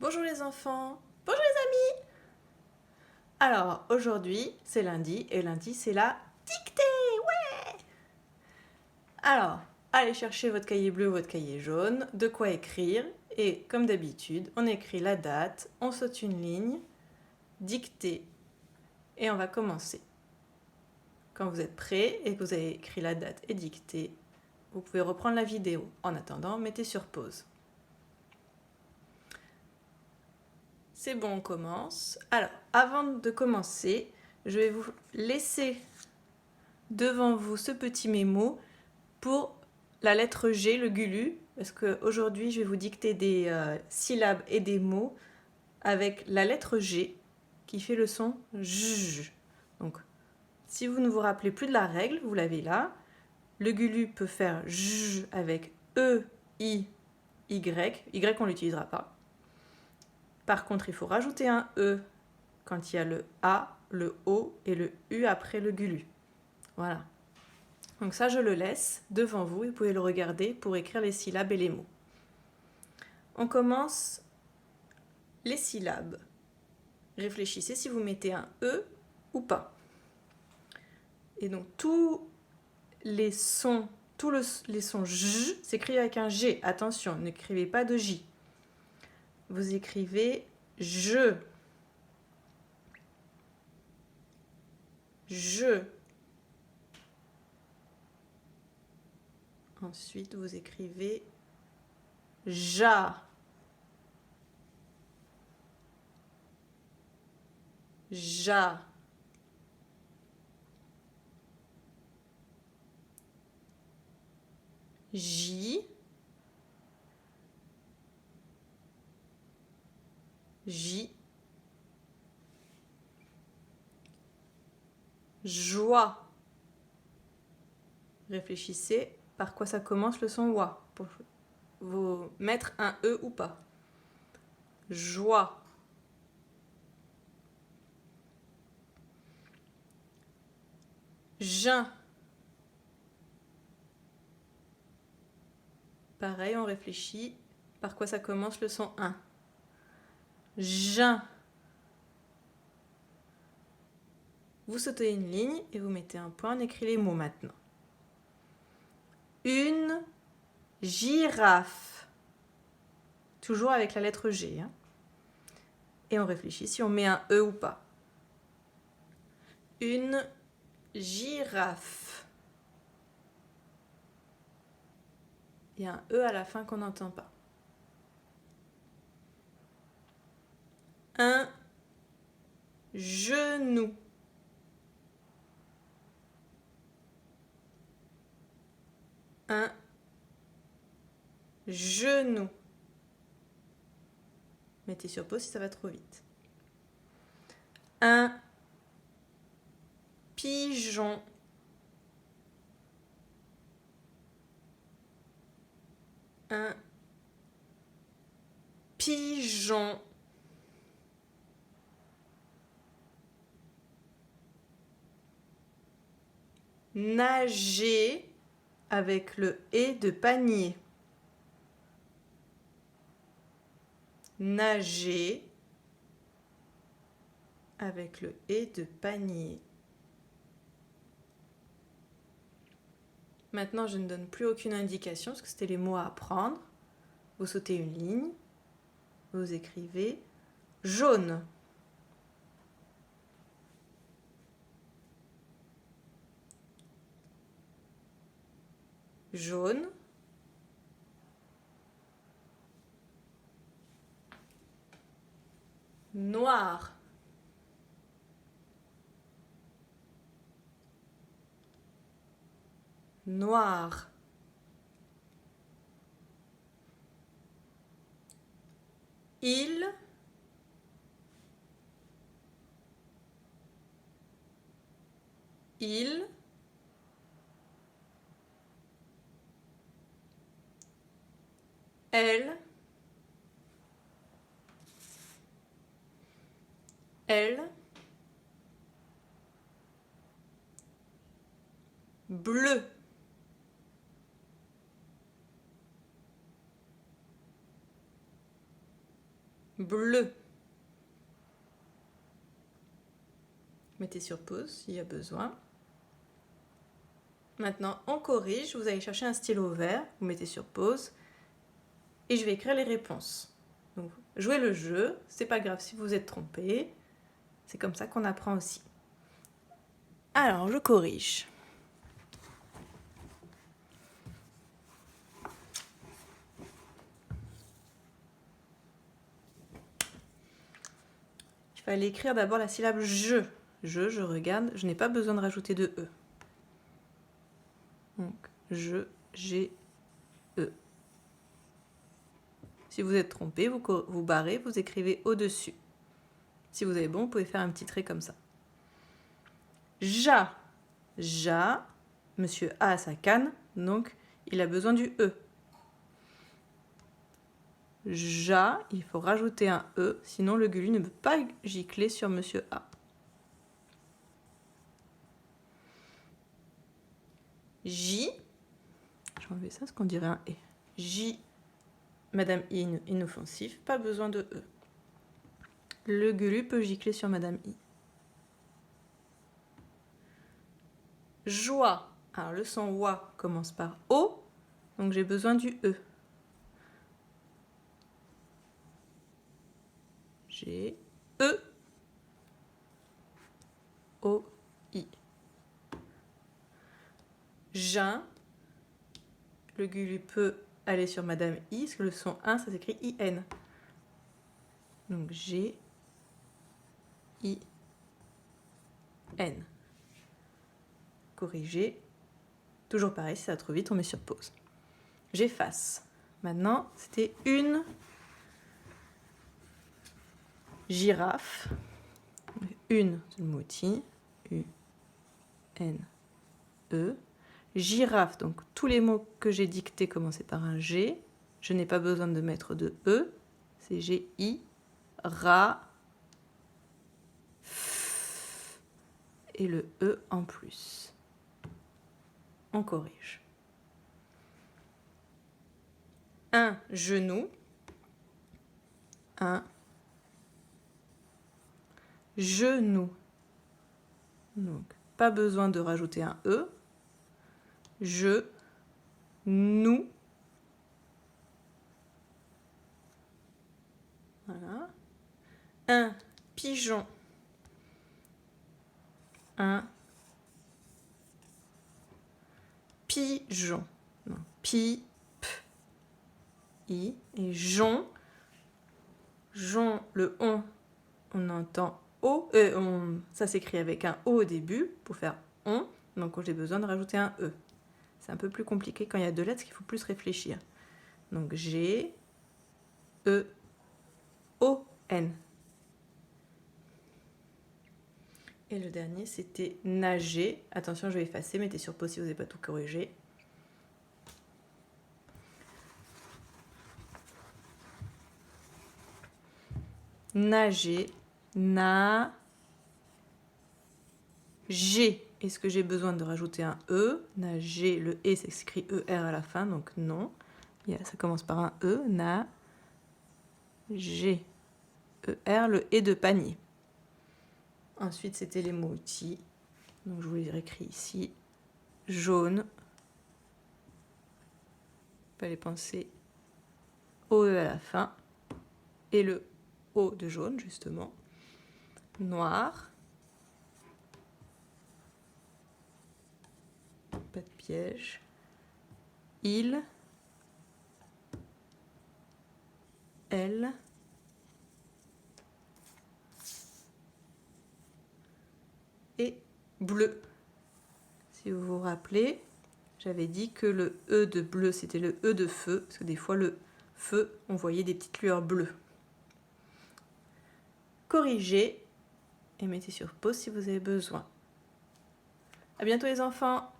Bonjour les enfants, bonjour les amis. Alors aujourd'hui c'est lundi et lundi c'est la dictée, ouais. Alors allez chercher votre cahier bleu ou votre cahier jaune, de quoi écrire et comme d'habitude on écrit la date, on saute une ligne, dictée et on va commencer. Quand vous êtes prêts et que vous avez écrit la date et dictée, vous pouvez reprendre la vidéo. En attendant, mettez sur pause. C'est bon, on commence. Alors, avant de commencer, je vais vous laisser devant vous ce petit mémo pour la lettre G, le gulu, parce qu'aujourd'hui, je vais vous dicter des syllabes et des mots avec la lettre G qui fait le son J. Donc, si vous ne vous rappelez plus de la règle, vous l'avez là. Le gulu peut faire J avec E, I, Y. Y, on ne l'utilisera pas. Par contre, il faut rajouter un E quand il y a le A, le O et le U après le gulu. Voilà. Donc ça, je le laisse devant vous et vous pouvez le regarder pour écrire les syllabes et les mots. On commence les syllabes. Réfléchissez si vous mettez un E ou pas. Et donc tous les sons J s'écrivent avec un G. Attention, n'écrivez pas de J. Vous écrivez je. Je. Ensuite, vous écrivez ja. Ja. J. J. Joie. Réfléchissez par quoi ça commence le son wa pour vous mettre un E ou pas. Joie. Jeun. Pareil, on réfléchit par quoi ça commence le son 1. Jeun. Vous sautez une ligne et vous mettez un point, on écrit les mots maintenant. Une girafe. Toujours avec la lettre G. Hein. Et on réfléchit si on met un E ou pas. Une girafe. Il y a un E à la fin qu'on n'entend pas. Un genou. Un genou. Mettez sur pause si ça va trop vite. Un pigeon. Un pigeon. Nager avec le et de panier. Nager avec le et de panier. Maintenant, je ne donne plus aucune indication parce que c'était les mots à apprendre. Vous sautez une ligne, vous écrivez jaune. Jaune. Noir. Noir. Il. Il. Elle. Elle. Bleu. bleu. Mettez sur pause s'il y a besoin. Maintenant, on corrige. Vous allez chercher un stylo vert, vous mettez sur pause et je vais écrire les réponses. Donc, jouez le jeu, c'est pas grave si vous êtes trompé. C'est comme ça qu'on apprend aussi. Alors, je corrige. Il fallait écrire d'abord la syllabe je. Je regarde, je n'ai pas besoin de rajouter de E. Donc, je, j'ai, E. Si vous êtes trompé, vous barrez, vous écrivez au-dessus. Si vous avez bon, vous pouvez faire un petit trait comme ça. Ja. Ja. Monsieur a sa canne, donc il a besoin du E. Ja, il faut rajouter un E, sinon le gulu ne peut pas gicler sur Monsieur A. J, je vais enlever ça parce qu'on dirait un E. J, Madame I, inoffensif, pas besoin de E. Le gulu peut gicler sur Madame I. Joie, alors le son wa commence par O, donc j'ai besoin du E. J'ai E, O, I. Jeun, le gulu peut aller sur Madame I, parce que le son 1, ça s'écrit I-N. Donc G, I, N. Corriger. Toujours pareil, si ça va trop vite, on met sur pause. J'efface. Maintenant, c'était une girafe. Une, c'est le mot outil. U-N-E. Girafe, donc tous les mots que j'ai dictés commençaient par un G. Je n'ai pas besoin de mettre de E. C'est G-I, ra, f, et le E en plus. On corrige. Un genou. Un genou. Donc, pas besoin de rajouter un E. Je, nous. Voilà. Un pigeon. Un pigeon. Non, pi, p, i. Et jon. Jon, le on entend O. Ça s'écrit avec un O au début pour faire on. Donc j'ai besoin de rajouter un E. C'est un peu plus compliqué quand il y a deux lettres, qu'il faut plus réfléchir. Donc G, E, O, N. Et le dernier, c'était nager. Attention, je vais effacer, mettez sur pause si vous n'avez pas tout corrigé. Nager, na, G. Est-ce que j'ai besoin de rajouter un E? Nager, le E s'écrit ER à la fin, donc non. Ça commence par un E, na, G, ER, le E de panier. Ensuite, c'était les mots outils. Donc, je vous les réécris ici. Jaune. Il fallait penser au E à la fin. Et le O de jaune, justement. Noir. Pas de piège. Il. Elle. Et bleu. Si vous vous rappelez, j'avais dit que le E de bleu, c'était le E de feu, parce que des fois, le feu, on voyait des petites lueurs bleues. Corrigez et mettez sur pause si vous avez besoin. À bientôt les enfants!